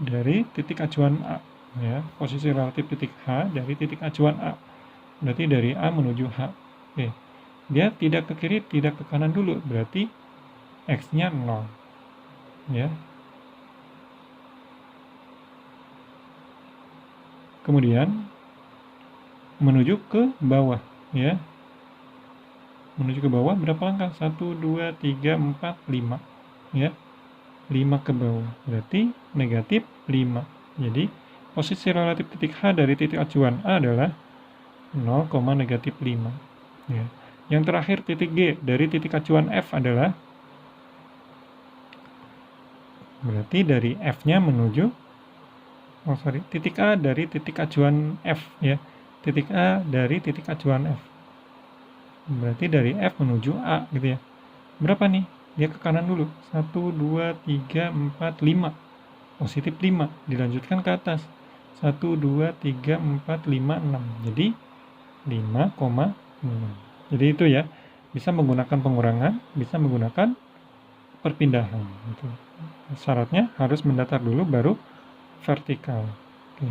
dari titik acuan A. Ya, posisi relatif titik H dari titik acuan A. Berarti dari A menuju H. Oke. Dia tidak ke kiri, tidak ke kanan dulu. Berarti X-nya 0. Ya. Kemudian menuju ke bawah, ya. Menuju ke bawah berapa langkah? 1, 2, 3, 4, 5. Ya. 5 ke bawah. Berarti negatif 5. Jadi posisi relatif titik H dari titik acuan A adalah 0, negatif 5. Ya. Yang terakhir titik G dari titik acuan F adalah berarti dari F-nya menuju titik A dari titik acuan F ya. Titik A dari titik acuan F. Berarti dari F menuju A gitu ya. Berapa nih? Dia ke kanan dulu. 1, 2, 3, 4, 5. Positif 5. Dilanjutkan ke atas. 1, 2, 3, 4, 5, 6. Jadi 5,6. Jadi itu ya. Bisa menggunakan pengurangan, bisa menggunakan perpindahan. Gitu. Syaratnya harus mendatar dulu baru vertikal. Oke.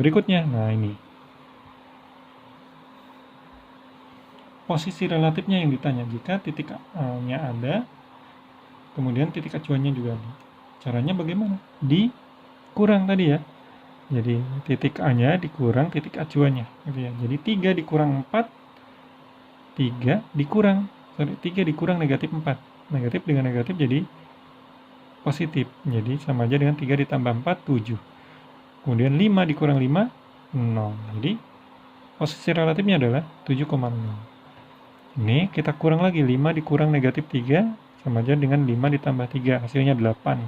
Berikutnya, nah ini. Posisi relatifnya yang ditanya jika titik A-nya ada, kemudian titik acuannya juga ada. Caranya bagaimana? Dikurang tadi ya. Jadi titik A-nya dikurang titik acuannya. Gitu ya. Jadi 3 dikurang 4, 3 dikurang negatif 4. Negatif dengan negatif jadi positif. Jadi sama aja dengan 3 ditambah 4, 7. Kemudian 5 dikurang 5, 0. Jadi posisi relatifnya adalah 7,0. Ini kita kurang lagi, 5 dikurang negatif 3 sama aja dengan 5 ditambah 3, hasilnya 8.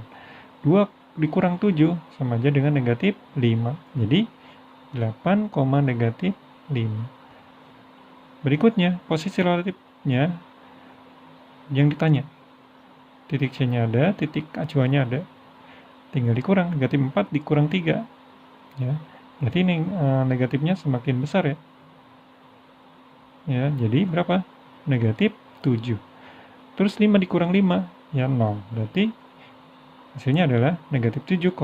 2 dikurang 7 sama aja dengan negatif 5. Jadi 8, negatif 5. Berikutnya, posisi relatifnya yang ditanya. Titik C-nya ada, titik acuannya ada. Tinggal dikurang, negatif 4 dikurang 3. Ya, berarti ini negatifnya semakin besar ya. Ya, jadi berapa? Negatif 7. Terus 5 dikurang 5, ya 0. Berarti hasilnya adalah negatif 7,0.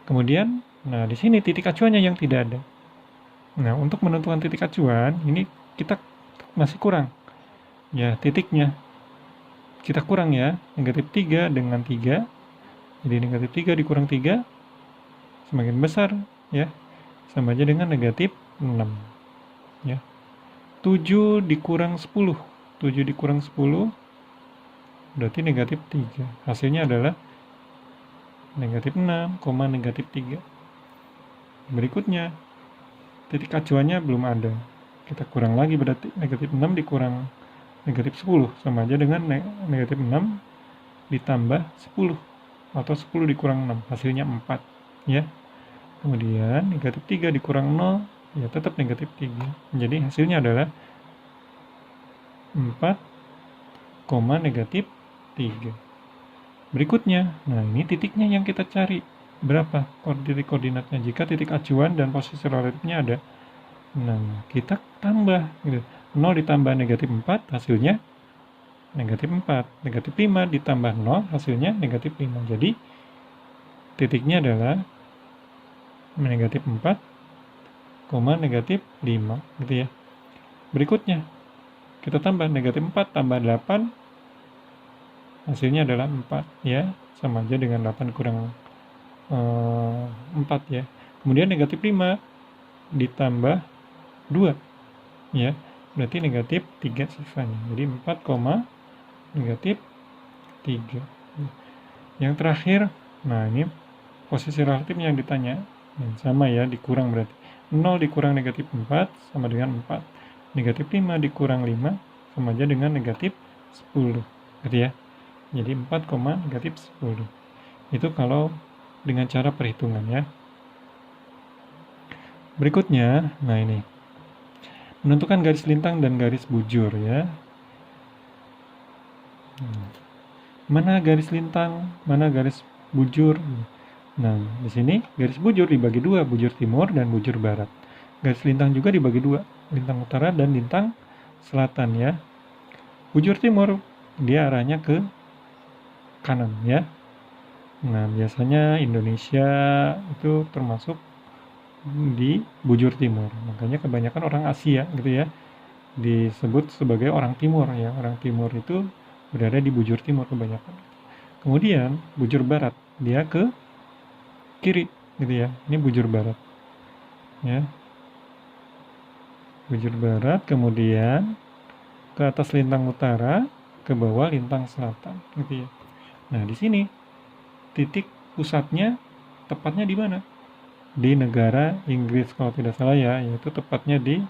Kemudian, nah di sini titik acuannya yang tidak ada. Nah, untuk menentukan titik acuan, ini kita masih kurang. Ya, titiknya. Kita kurang ya, negatif 3 dengan 3. Jadi negatif 3 dikurang 3, semakin besar ya. Sama aja dengan negatif 6. Ya. 7 dikurang 10. 7 dikurang 10 berarti negatif 3. Hasilnya adalah negatif 6, negatif 3. Berikutnya, titik acuannya belum ada. Kita kurang lagi, berarti negatif 6 dikurang negatif 10. Sama aja dengan negatif 6 ditambah 10. Atau 10 dikurang 6. Hasilnya 4. Ya. Kemudian, negatif 3 dikurang 0. Ya, tetap negatif 3. Jadi, hasilnya adalah 4, negatif 3. Berikutnya, nah ini titiknya yang kita cari. Berapa titik koordinatnya? Jika titik acuan dan posisi relatifnya ada. Nah, kita tambah. Gitu. 0 ditambah negatif 4, hasilnya negatif 4. Negatif 5 ditambah 0, hasilnya negatif 5. Jadi, titiknya adalah negatif 4, negatif 5. Gitu ya. Berikutnya, kita tambah negatif 4 tambah 8, hasilnya adalah 4 ya, sama aja dengan 8 kurang 4 ya. Kemudian negatif 5 ditambah 2 ya, berarti negatif 3 sisanya. Jadi 4, negatif 3. Yang terakhir, nah ini posisi relatifnya yang ditanya, sama ya, dikurang berarti 0 dikurang negatif 4 sama dengan 4. Negatif 5 dikurang 5 sama aja dengan negatif 10 gitu ya. Jadi 4, negatif 10. Itu kalau dengan cara perhitungan ya. Berikutnya, nah ini. Menentukan garis lintang dan garis bujur ya. Mana garis lintang, mana garis bujur. Nah, di sini garis bujur dibagi dua, bujur timur dan bujur barat. Garis lintang juga dibagi dua, lintang utara dan lintang selatan ya. Bujur timur dia arahnya ke kanan ya. Nah, biasanya Indonesia itu termasuk di bujur timur. Makanya kebanyakan orang Asia gitu ya disebut sebagai orang timur ya. Orang timur itu berada di bujur timur kebanyakan. Kemudian bujur barat dia ke kiri gitu ya. Ini bujur barat. Ya. Bujur barat, kemudian ke atas lintang utara, ke bawah lintang selatan gitu ya. Nah, di sini titik pusatnya tepatnya di mana? Di negara Inggris kalau tidak salah ya, yaitu tepatnya di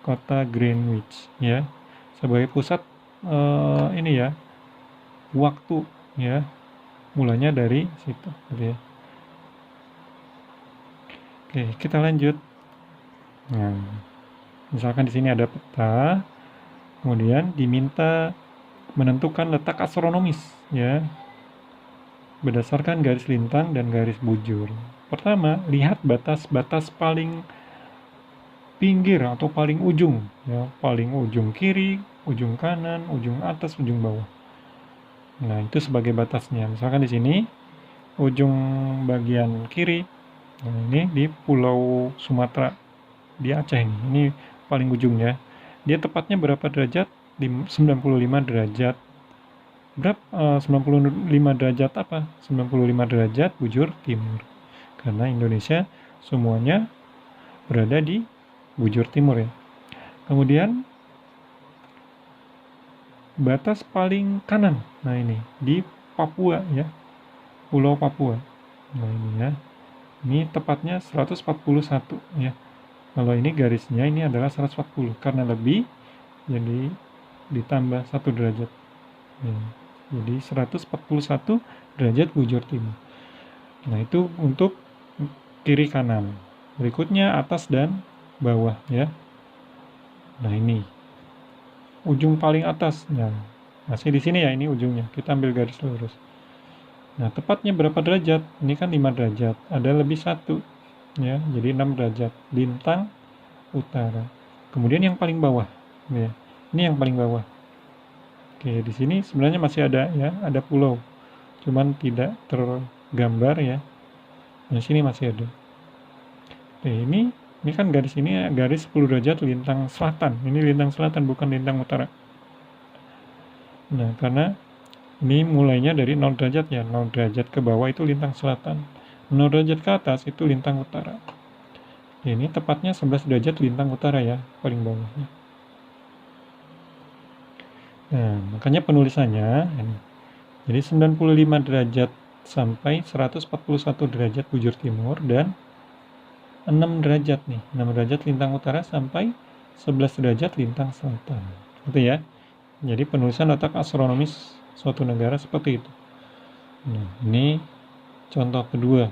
kota Greenwich ya, sebagai pusat ini ya, waktu ya, mulanya dari situ gitu ya. Oke, kita lanjut. Nah, misalkan di sini ada peta, kemudian diminta menentukan letak astronomis ya, berdasarkan garis lintang dan garis bujur. Pertama, lihat batas-batas paling pinggir atau paling ujung ya, paling ujung kiri, ujung kanan, ujung atas, ujung bawah. Nah, itu sebagai batasnya. Misalkan di sini ujung bagian kiri, nah ini di Pulau Sumatera di Aceh ini paling ujungnya. Dia tepatnya berapa derajat? Di 95 derajat. Berapa 95 derajat apa? 95 derajat bujur timur. Karena Indonesia semuanya berada di bujur timur ya. Kemudian batas paling kanan. Nah, ini di Papua ya. Pulau Papua. Nah, ini ya. Ini tepatnya 141 ya. Kalau ini garisnya ini adalah 140 karena lebih jadi ditambah 1 derajat. Jadi 141 derajat bujur timur. Nah, itu untuk kiri kanan. Berikutnya atas dan bawah ya. Nah, ini ujung paling atas. Nah, masih di sini ya, ini ujungnya. Kita ambil garis lurus. Nah, tepatnya berapa derajat? Ini kan 5 derajat. Ada lebih 1 ya, jadi 6 derajat. Lintang utara. Kemudian yang paling bawah ya. Ini yang paling bawah. Oke, di sini sebenarnya masih ada ya, ada pulau. Cuman tidak tergambar ya. Di sini masih ada. Oke, ini kan garis ini garis 10 derajat lintang selatan. Ini lintang selatan bukan lintang utara. Nah, karena ini mulainya dari 0 derajat ya. 0 derajat ke bawah itu lintang selatan. 0 derajat ke atas itu lintang utara. Ini tepatnya 11 derajat lintang utara ya, paling bawahnya. Nah, makanya penulisannya ini. Jadi 95 derajat sampai 141 derajat bujur timur dan 6 derajat nih. 6 derajat lintang utara sampai 11 derajat lintang selatan. Gitu ya. Jadi penulisan letak astronomis suatu negara seperti itu. Nah, ini contoh kedua.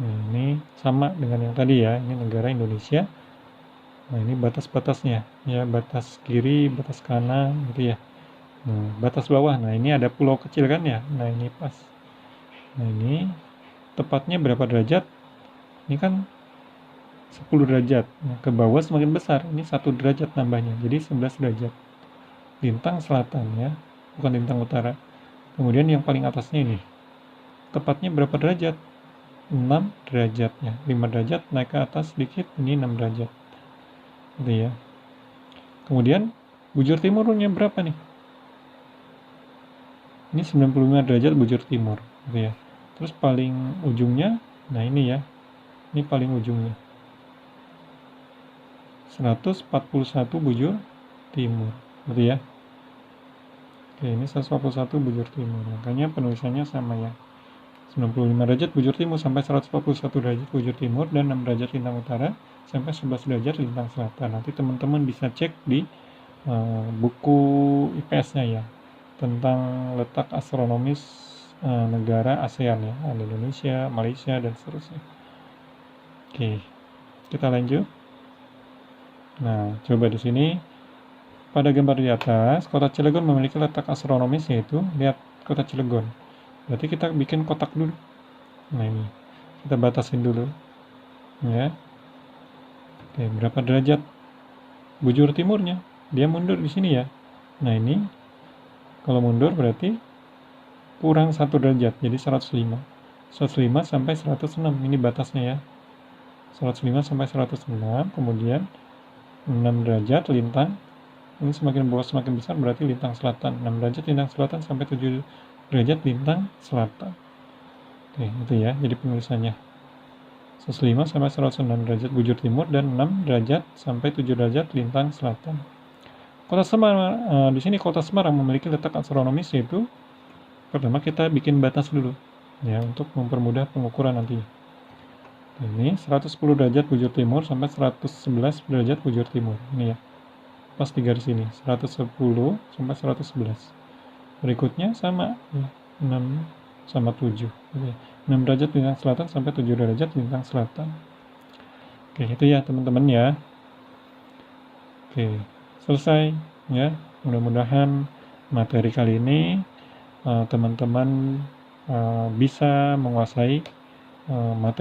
Nah, ini sama dengan yang tadi ya. Ini negara Indonesia. Nah, ini batas-batasnya ya, batas kiri, batas kanan gitu ya. Nah, batas bawah. Nah, ini ada pulau kecil kan ya. Nah, ini pas. Nah, ini tepatnya berapa derajat? Ini kan 10 derajat. Nah, ke bawah semakin besar. Ini 1 derajat nambahnya. Jadi 11 derajat. Lintang selatan ya, bukan lintang utara. Kemudian yang paling atasnya ini. Tepatnya berapa derajat? 6 derajatnya. 5 derajat naik ke atas sedikit, ini 6 derajat. Gitu ya. Kemudian bujur timurnya berapa nih? Ini 95 derajat bujur timur, gitu ya. Terus paling ujungnya, nah ini ya. Ini paling ujungnya. 141 bujur timur, gitu ya. Oke, ini 141 bujur timur. Makanya penulisannya sama ya. 95 derajat bujur timur sampai 141 derajat bujur timur dan 6 derajat lintang utara sampai 11 derajat lintang selatan. Nanti teman-teman bisa cek di buku IPS-nya ya, tentang letak astronomis negara ASEAN ya, ada Indonesia, Malaysia, dan seterusnya. Oke, kita lanjut. Nah, coba di sini pada gambar di atas, kota Cilegon memiliki letak astronomis yaitu, lihat kota Cilegon. Berarti kita bikin kotak dulu. Nah, ini kita batasin dulu ya. Oke, berapa derajat bujur timurnya? Dia mundur di sini ya. Nah, ini kalau mundur berarti kurang 1 derajat, jadi 105. 105 sampai 106, ini batasnya ya. 105 sampai 106, kemudian 6 derajat lintang. Ini semakin bawah semakin besar berarti lintang selatan. 6 derajat lintang selatan sampai 7 derajat lintang selatan. Oke, itu ya. Jadi penulisannya 105 sampai 106 derajat bujur timur dan 6 derajat sampai 7 derajat lintang selatan. Kota Semarang, di sini Kota Semarang memiliki letak astronomis yaitu, pertama kita bikin batas dulu ya untuk mempermudah pengukuran nanti. Ini 110 derajat bujur timur sampai 111 derajat bujur timur. Ini ya. Pas di garis ini 110 sampai 111. Berikutnya sama ya, 6 sama 7. Oke. 6 derajat lintang selatan sampai 7 derajat lintang selatan. Oke, itu ya teman-teman ya. Oke, selesai ya. Mudah-mudahan materi kali ini teman-teman bisa menguasai materi